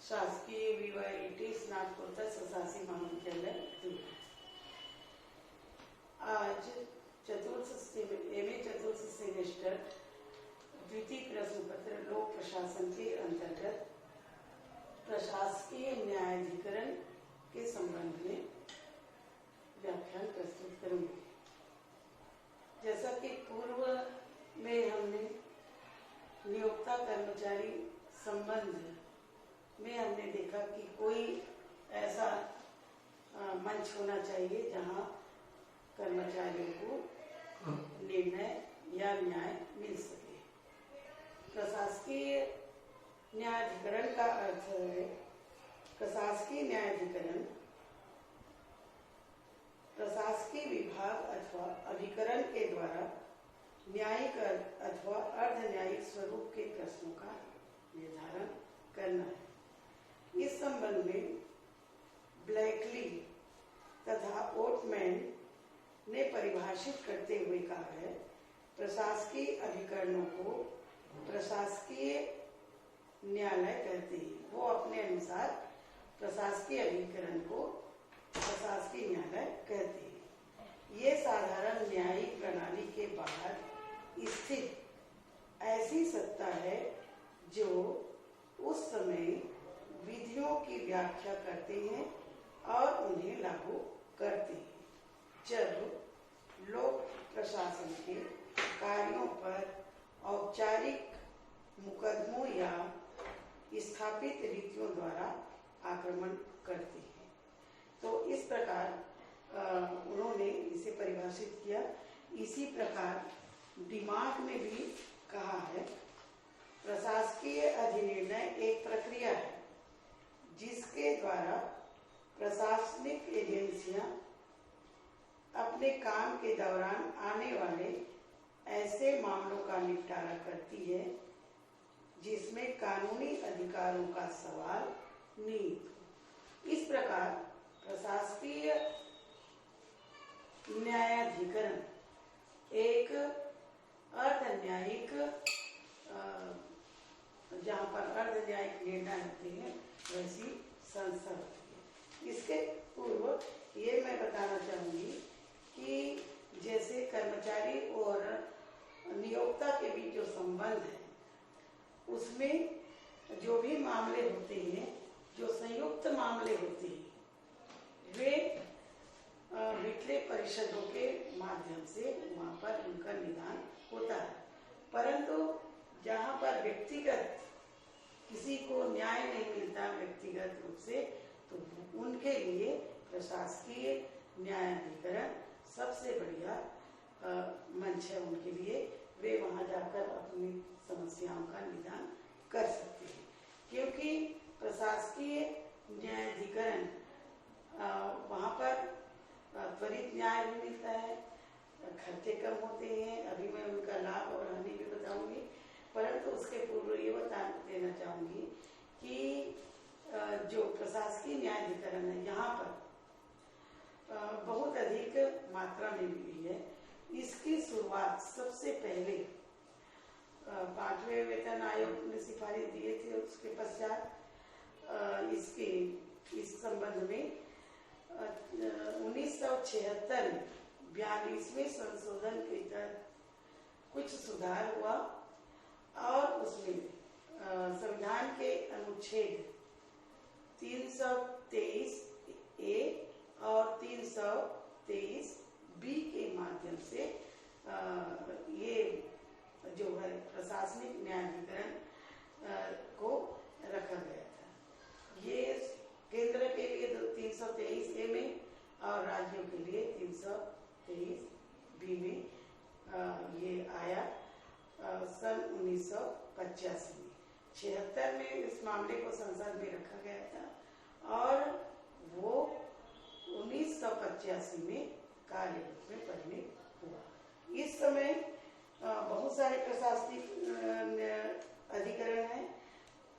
शासकीय VYIT स्नातकोत्तर स्वशासी महाविद्यालय दूर। आज MA चतुर्थ सेमेस्टर द्वितीय प्रश्न पत्र लोक प्रशासन के अंतर्गत प्रशासकीय न्यायाधिकरण के संबंध में व्याख्यान प्रस्तुत करूंगी। जैसा कि पूर्व में हमने नियोक्ता कर्मचारी संबंध में हमने देखा कि कोई ऐसा मंच होना चाहिए जहां कर्मचारियों को निर्णय या न्याय मिल सके। प्रशासकीय न्यायाधिकरण का अर्थ है प्रशासकीय न्यायाधिकरण प्रशासकीय विभाग अथवा अभिकरण के द्वारा न्यायिक अथवा अर्ध न्यायिक स्वरूप के प्रश्नों का निर्धारण करना है। इस संबंध में ब्लैकली तथा ओटमैन ने परिभाषित करते हुए कहा है, प्रशासकीय अभिकरणों को प्रशासकीय न्यायालय कहते हैं। वो अपने अनुसार प्रशासकीय अभिकरण को प्रशासकीय न्यायालय कहते हैं। ये साधारण न्यायिक प्रणाली के बाहर स्थित ऐसी सत्ता है जो उस समय विधियों की व्याख्या करते हैं और उन्हें लागू करते हैं। जब लोक प्रशासन के कार्यों पर औपचारिक मुकदमों या स्थापित रीतियों द्वारा आक्रमण करते हैं। तो इस प्रकार उन्होंने इसे परिभाषित किया। इसी प्रकार दिमाग में भी कहा है, प्रशासकीय अधिनिर्णय एक प्रक्रिया है जिसके द्वारा प्रशासनिक एजेंसियां अपने काम के दौरान आने वाले ऐसे मामलों का निपटारा करती है जिसमें कानूनी अधिकारों का सवाल नहीं। इस प्रकार प्रशासकीय न्यायाधिकरण एक अर्ध न्यायिक जहाँ पर अर्ध न्यायिक निर्णय होते हैं वैसी संस्था होती है। इसके पूर्व ये मैं बताना चाहूंगी कि जैसे कर्मचारी और नियोक्ता के बीच जो संबंध है उसमें जो भी मामले होते हैं, जो संयुक्त मामले होते हैं, वे वित्तीय परिषदों के माध्यम से वहाँ पर उनका निदान होता है। परंतु जहाँ पर व्यक्तिगत किसी को न्याय नहीं मिलता व्यक्तिगत रूप से, तो उनके लिए प्रशासकीय न्यायाधिकरण सबसे बढ़िया मंच है उनके लिए। वे वहां जाकर अपनी समस्याओं का निदान कर सकते हैं, क्योंकि प्रशासकीय न्यायाधिकरण वहां पर त्वरित न्याय भी मिलता है, खर्चे कम होते हैं। अभी मैं उनका लाभ और हानि भी बताऊंगी, परंतु उसके पूर्व ये बता देना चाहूंगी कि जो प्रशासकीय न्यायाधिकरण है यहाँ पर बहुत अधिक मात्रा में मिली है। इसकी शुरुआत सबसे पहले 5वें वेतन आयोग ने सिफारिश दिए थे। उसके पश्चात इस संबंध में 1976 में 42वें संशोधन के तहत कुछ सुधार हुआ और उसमें संविधान के अनुच्छेद 323 ए और 323 बी के माध्यम से ये जो है प्रशासनिक न्यायाधिकरण को रखा गया था। ये केंद्र के लिए 323 ए में और राज्यों के लिए 323 बी में ये आया सन 1985 में। 76 में इस मामले को संसद में रखा गया था और वो 1985 में कार्य रूप में परिणत हुआ। इस समय बहुत सारे प्रशासनिक अधिकरण हैं,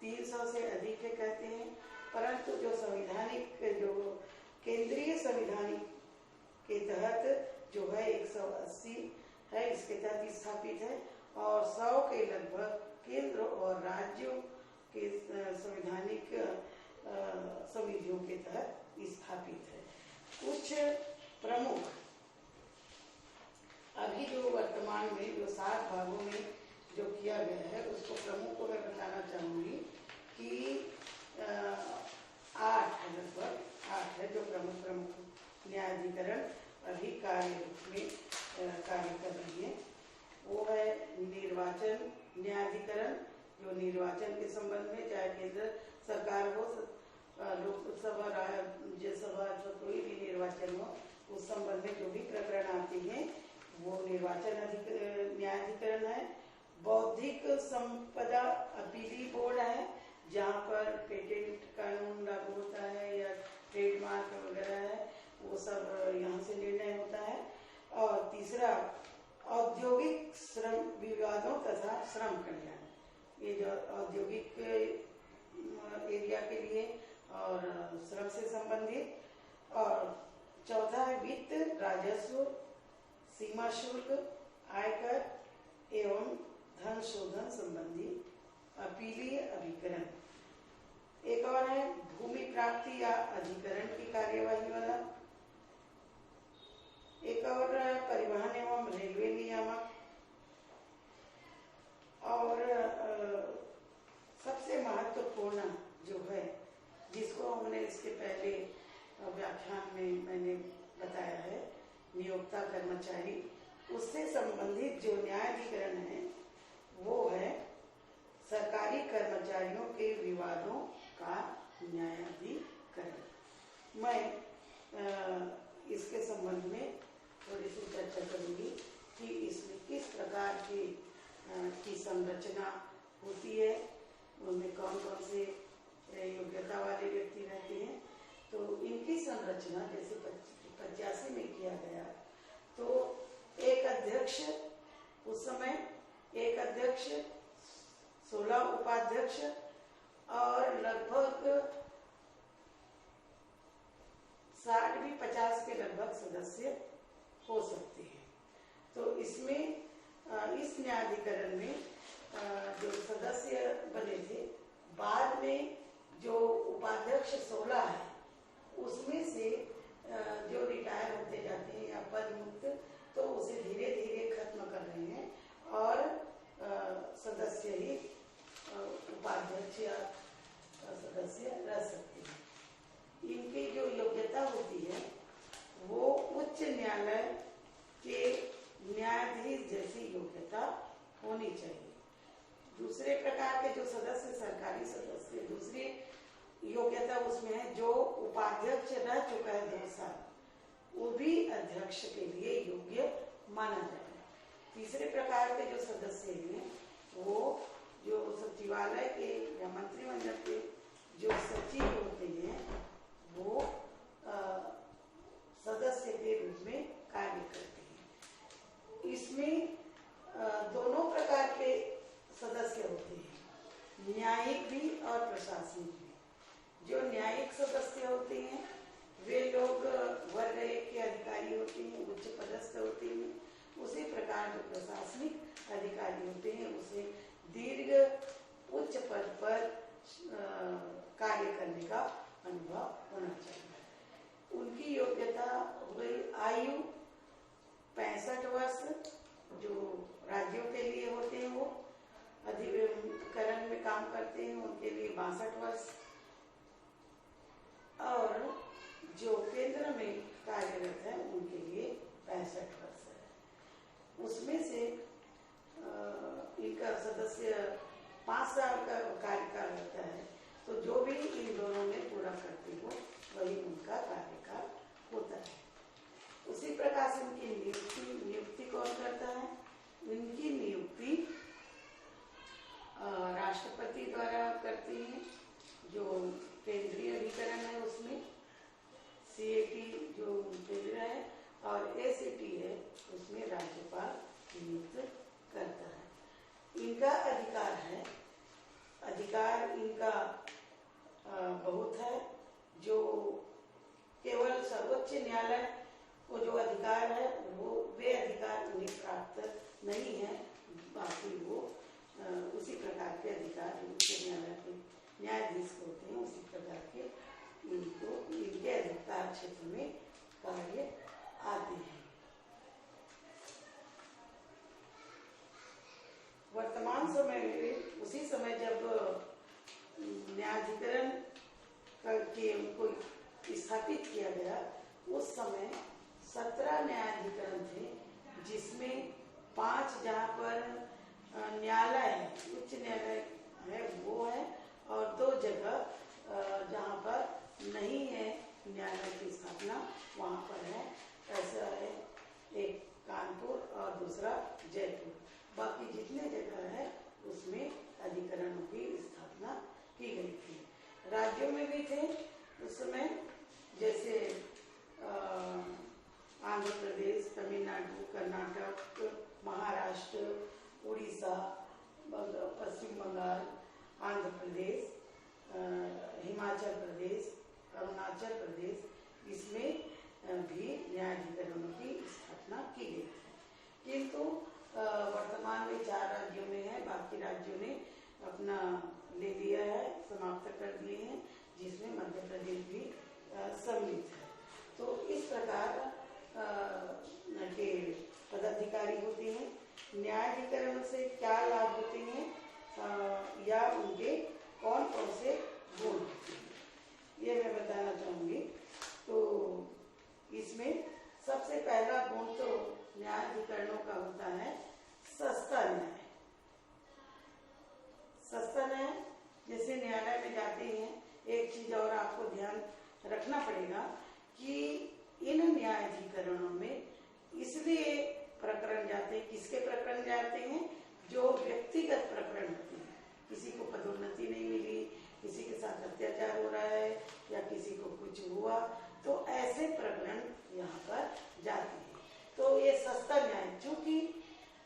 300 से अधिक है कहते हैं, परंतु जो संवैधानिक जो केंद्रीय संवैधानिक के तहत जो है 180 है, इसके तहत स्थापित है और 100 के लगभग केंद्र और राज्यों के संवैधानिक संविधियों के तहत स्थापित है। कुछ प्रमुख अभी जो वर्तमान में जो 7 भागों में जो किया गया है उसको प्रमुख को मैं बताना चाहूँगी कि 8 है, लगभग 8 है जो प्रमुख न्यायाधिकरण अभी कार्य में कार्य कर रही है। वो है निर्वाचन न्यायाधिकरण, जो निर्वाचन के संबंध में चाहे केंद्र सरकार हो, लोकसभा, राज्यसभा, कोई भी निर्वाचन हो, उस संबंध में जो भी प्रकरण आते हैं वो निर्वाचन न्यायाधिकरण है। बौद्धिक संपदा अपीली बोर्ड है, जहाँ पर पेटेंट कानून लागू होता है या ट्रेडमार्क वगैरह है, वो सब यहाँ से निर्णय होता है। और तीसरा औद्योगिक श्रम विवादों तथा श्रम कल्याण, ये जो औद्योगिक एरिया के लिए और श्रम से संबंधित। और चौथा है वित्त, राजस्व, सीमा शुल्क, आयकर एवं धन शोधन संबंधी अपीलीय अभिकरण। एक और है भूमि प्राप्ति या अधिकरण की कार्यवाही वाला। एक और परिवहन एवं रेलवे नियामक। और सबसे महत्वपूर्ण जो है, जिसको हमने इसके पहले व्याख्यान में मैंने बताया है, नियोक्ता कर्मचारी, उससे संबंधित जो न्यायाधिकरण है वो है सरकारी कर्मचारियों के विवादों का न्यायाधिकरण। मैं इसके संबंध में थोड़ी सी चर्चा करूंगी कि इसमें किस प्रकार की संरचना होती है, उनमें कौन कौन से योग्यता वाले व्यक्ति रहते हैं। तो इनकी संरचना जैसे 85 में किया गया, तो एक अध्यक्ष, उस समय एक अध्यक्ष, 16 उपाध्यक्ष और लगभग 60-50 के लगभग सदस्य हो सकते हैं। तो इसमें इस न्यायाधिकरण में जो सदस्य बने थे, बाद में जो उपाध्यक्ष 16 है उसमें से जो रिटायर होते जाते हैं या पद मुक्त, तो उसे धीरे धीरे खत्म कर रहे हैं और सदस्य ही उपाध्यक्ष या सदस्य रह सकते हैं। इनकी जो योग्यता होती है वो उच्च न्यायालय के न्यायाधीश जैसी योग्यता होनी चाहिए। दूसरे प्रकार के जो सदस्य, सरकारी सदस्य, दूसरी योग्यता उसमें है जो उपाध्यक्ष रह चुका है 2 साल, वो भी अध्यक्ष के लिए योग्य माना जाएगा। तीसरे प्रकार के जो सदस्य हैं वो जो सचिवालय के या मंत्रिमंडल के जो सचिव होते हैं, वो सदस्य के रूप में कार्य करते हैं। इसमें दोनों प्रकार के सदस्य होते हैं, न्यायिक भी और प्रशासनिक भी। जो न्यायिक सदस्य होते हैं वे लोग वर्ग 1 के अधिकारी होते हैं, उच्च पदस्थ होते हैं। उसी प्रकार जो प्रशासनिक अधिकारी होते हैं उसे दीर्घ उच्च पद पर कार्य करने का अनुभव होना चाहिए। उनकी योग्यता हो गई आयु 65 वर्ष, जो राज्यों के लिए होते हैं वो अधिकरण में काम करते हैं, उनके लिए 62 वर्ष, और जो केंद्र में कार्यरत है उनके लिए 65 वर्ष है। उसमें से इनका सदस्य 5 साल का कार्यकाल होता है, तो जो भी इन दोनों में पूरा करते हो वही उनका कार्यकाल होता है। उसी प्रकार से उनकी नियुक्ति कौन करता है? इनकी नियुक्ति राष्ट्रपति द्वारा करते हैं, जो केंद्रीय अधिकरण है उसमें CAT जो केंद्र है और ACT है उसमें राज्यपाल नियुक्त करता है। इनका अधिकार इनका बहुत है, जो केवल सर्वोच्च न्यायालय को जो अधिकार है वे अधिकार उन्हें प्राप्त नहीं है, बाकी वो उसी प्रकार के अधिकार उच्च न्यायालय के न्यायाधीश होते हैं उसी प्रकार के इनके अधिकार क्षेत्र में कार्य आते हैं। वर्तमान समय में उसी समय जब न्यायाधिकरण के उनको स्थापित किया गया, उस समय 17 न्यायाधिकरण थे, जिसमें 5 जहाँ पर न्यायालय है, उच्च न्यायालय है वो है, और 2 जगह जहाँ पर नहीं है न्यायालय की स्थापना वहाँ पर है। ऐसा है, एक कानपुर और दूसरा जयपुर। बाकी जितने जगह है उसमें अधिकरणों की स्थापना की गई थी। राज्यों में भी थे उस समय, जैसे आंध्र प्रदेश, तमिलनाडु, कर्नाटक, महाराष्ट्र, उड़ीसा, पश्चिम बंगाल, आंध्र प्रदेश, हिमाचल प्रदेश, अरुणाचल प्रदेश, इसमें भी न्यायाधिकरणों की स्थापना की गई थी। किंतु वर्तमान में 4 राज्यों में है, बाकी राज्यों ने अपना ले लिया है, समाप्त कर दिए हैं, जिसमें मध्य प्रदेश भी सम्मिलित है। तो इस प्रकार के पदाधिकारी होते हैं। न्यायाधिकरण से क्या लाभ होते हैं या उनके कौन कौन से गुण होते हैं, ये मैं बताना चाहूंगी। तो इसमें सबसे पहला गुण तो न्यायाधिकरणों का होता है सस्ता न्याय। सस्ता न्याय, जैसे न्यायालय में जाते हैं, एक चीज और आपको ध्यान रखना पड़ेगा कि इन न्यायाधिकरणों में इसलिए प्रकरण जाते हैं, किसके प्रकरण जाते हैं, जो व्यक्तिगत प्रकरण होते हैं। किसी को पदोन्नति नहीं मिली, किसी के साथ अत्याचार हो रहा है या किसी को कुछ हुआ, तो ऐसे प्रकरण यहाँ पर जाते हैं। तो ये सस्ता न्याय, चूंकि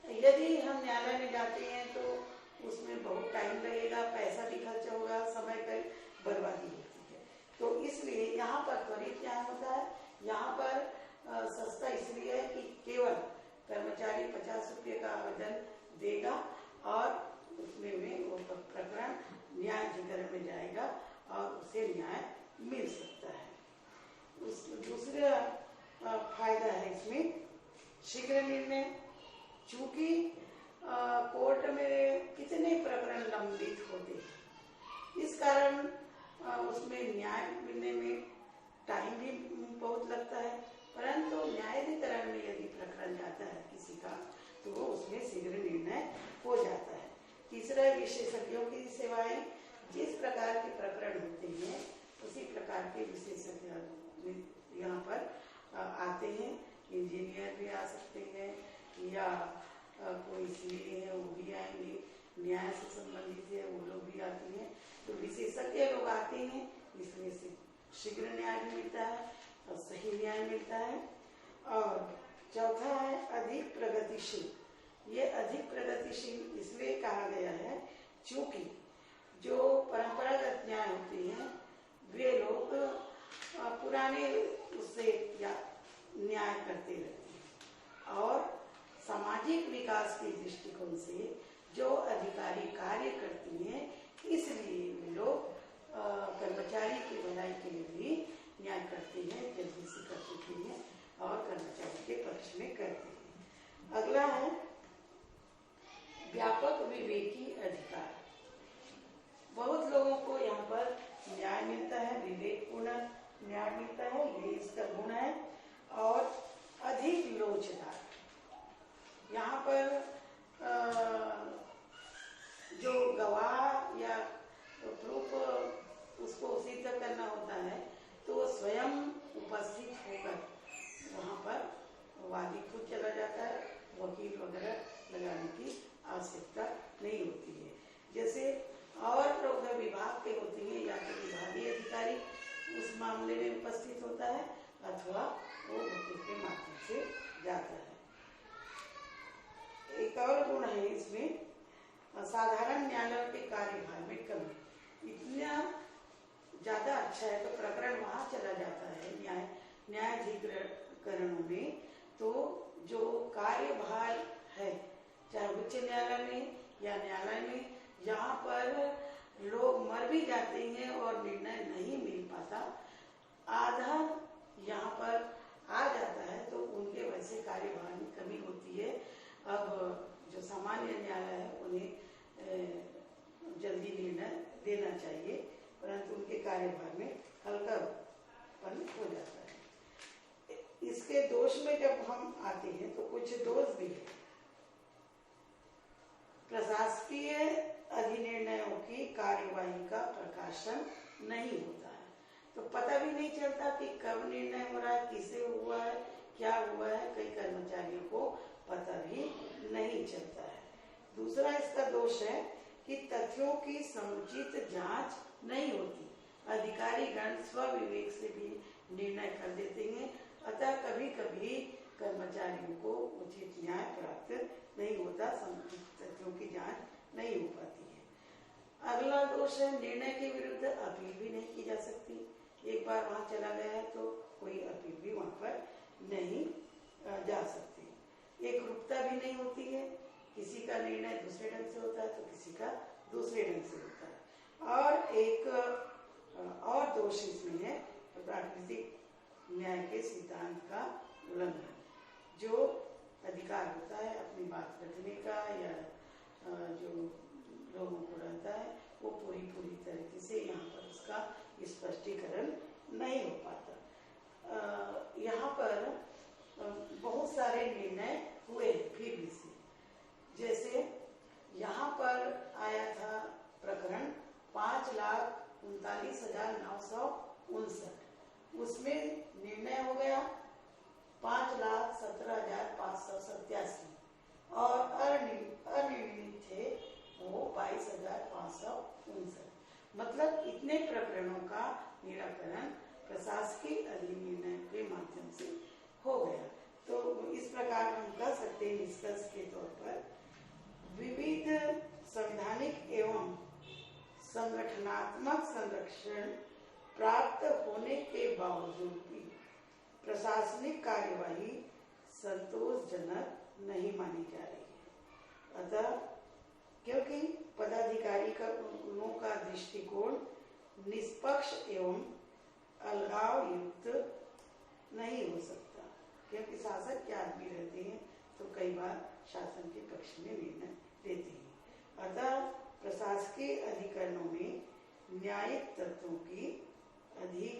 यदि हम न्यायालय में जाते हैं तो उसमें बहुत टाइम लगेगा, पैसा भी खर्च होगा, समय की बर्बादी होती है। तो इसलिए यहाँ पर त्वरित न्याय होता है। यहाँ पर सस्ता इसलिए है कि केवल कर्मचारी 50 रुपये का आवेदन देगा और उसमें में वो प्रकरण न्यायाधिकरण में जाएगा और उसे न्याय मिल सकता है। दूसरा फायदा है इसमें शीघ्र निर्णय। चूंकि कोर्ट में कितने प्रकरण लंबित होते हैं, इस कारण उसमें न्याय मिलने में टाइम भी बहुत लगता है। परंतु न्यायाधिकरण में यदि प्रकरण जाता है किसी का, तो वो उसमें शीघ्र निर्णय हो जाता है। तीसरा, विशेषज्ञों की सेवाएं। जिस प्रकार के प्रकरण होते हैं उसी प्रकार के विशेषज्ञ यहाँ पर आते हैं। इंजीनियर भी आ सकते हैं या कोई सीए है वो भी आएंगे, न्याय से संबंधित है वो लोग भी आते हैं। तो विशेषज्ञ लोग आते हैं, इसमें से शीघ्र न्याय भी मिलता है और सही न्याय मिलता है। और चौथा है अधिक प्रगतिशील। ये अधिक प्रगतिशील इसलिए कहा गया है क्योंकि जो परंपरागत न्याय होते हैं वे लोग पुराने उससे या न्याय करते रहते हैं, और सामाजिक विकास के दृष्टिकोण से जो अधिकारी कार्य करते हैं, इसलिए वे लोग कर्मचारी की भलाई के लिए भी न्याय करते हैं, जल्दी से कर देते हैं और कर्मचारी के पक्ष में करते हैं। अगला है व्यापक विवेकी अधिकार। बहुत लोगों को यहाँ पर न्याय मिलता है, विवेकपूर्ण न्याय मिलता है, ये इसका गुण है। और अधिक लोचदार। यहाँ पर जो गवाह या प्रूफ उसको सिद्ध करना होता है, तो वो स्वयं उपस्थित होकर वहाँ पर वादी खुद चला जाता है, वकील वगैरह लगाने की आवश्यकता नहीं होती है। जैसे और लोग विभाग के होते हैं, या तो विभागीय अधिकारी उस मामले में उपस्थित होता है अथवा वो वकील के माध्यम से जाता है। एक और गुण है इसमें, साधारण न्यायालय के कार्यभार में कमी। इतना ज्यादा अच्छा है तो प्रकरण वहां चला जाता है न्यायाधिकरणों में, तो जो कार्यभार है चाहे उच्च न्यायालय में या न्यायालय में, यहाँ पर लोग मर भी जाते हैं और निर्णय नहीं मिल पाता, आधार यहाँ पर आ जाता है तो उनके वैसे कार्यभार में कमी होती है। अब जो सामान्य न्यायालय है उन्हें जल्दी निर्णय देना चाहिए, परंतु उनके कार्यभार में हल्कापन हो जाता है। इसके दोष में जब हम आते हैं तो कुछ दोष भी है। प्रशासकीय अधिनिर्णयों की कार्यवाही का प्रकाशन नहीं होता है, तो पता भी नहीं चलता कि कब निर्णय हो रहा है, किसे हुआ है, क्या हुआ है। कई कर्मचारियों को पता भी नहीं चलता है। दूसरा इसका दोष है कि तथ्यों की समुचित जांच नहीं होती। अधिकारी गण स्वविवेक से भी निर्णय कर देते हैं, अतः कभी कभी कर्मचारियों को उचित न्याय प्राप्त नहीं होता, समुचित तथ्यों की जांच नहीं हो पाती है। अगला दोष है निर्णय के विरुद्ध अपील भी नहीं की जा सकती। एक बार वहां चला गया है तो कोई अपील भी वहां पर नहीं जा सकती। एक रूपता भी नहीं होती है, किसी का निर्णय दूसरे ढंग से होता है तो किसी का दूसरे ढंग से होता है। और एक और दोष इसमें है प्राकृतिक न्याय के सिद्धांत का उल्लंघन। जो अधिकार होता है अपनी बात रखने का या जो लोगों को रहता है वो पूरी तरीके से यहाँ पर उसका स्पष्टीकरण नहीं हो पाता। यहाँ पर बहुत सारे निर्णय हुए फिर भी से, जैसे यहाँ पर आया था प्रकरण 5,39,959, उसमें निर्णय हो गया 5,17,587 और अनिर्णित थे वो 22,559। मतलब इतने प्रकरणों का निराकरण प्रशासकीय अधिनिर्णय के माध्यम से हो गया। तो इस प्रकार हम कह सकते हैं निष्कर्ष के तौर पर विविध संवैधानिक एवं संगठनात्मक संरक्षण प्राप्त होने के बावजूद भी प्रशासनिक कार्यवाही संतोषजनक नहीं मानी जा रही है। अतः क्योंकि पदाधिकारी का दृष्टिकोण निष्पक्ष एवं अलगाव युक्त नहीं हो सकता, क्योंकि शासक के आदमी रहते हैं तो कई बार शासन के पक्ष में निर्णय लेते हैं। अतः प्रशासकीय अधिकरणों में न्यायिक तत्वों की अधिक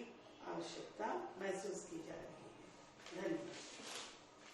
आवश्यकता महसूस की जा रही है। धन्यवाद।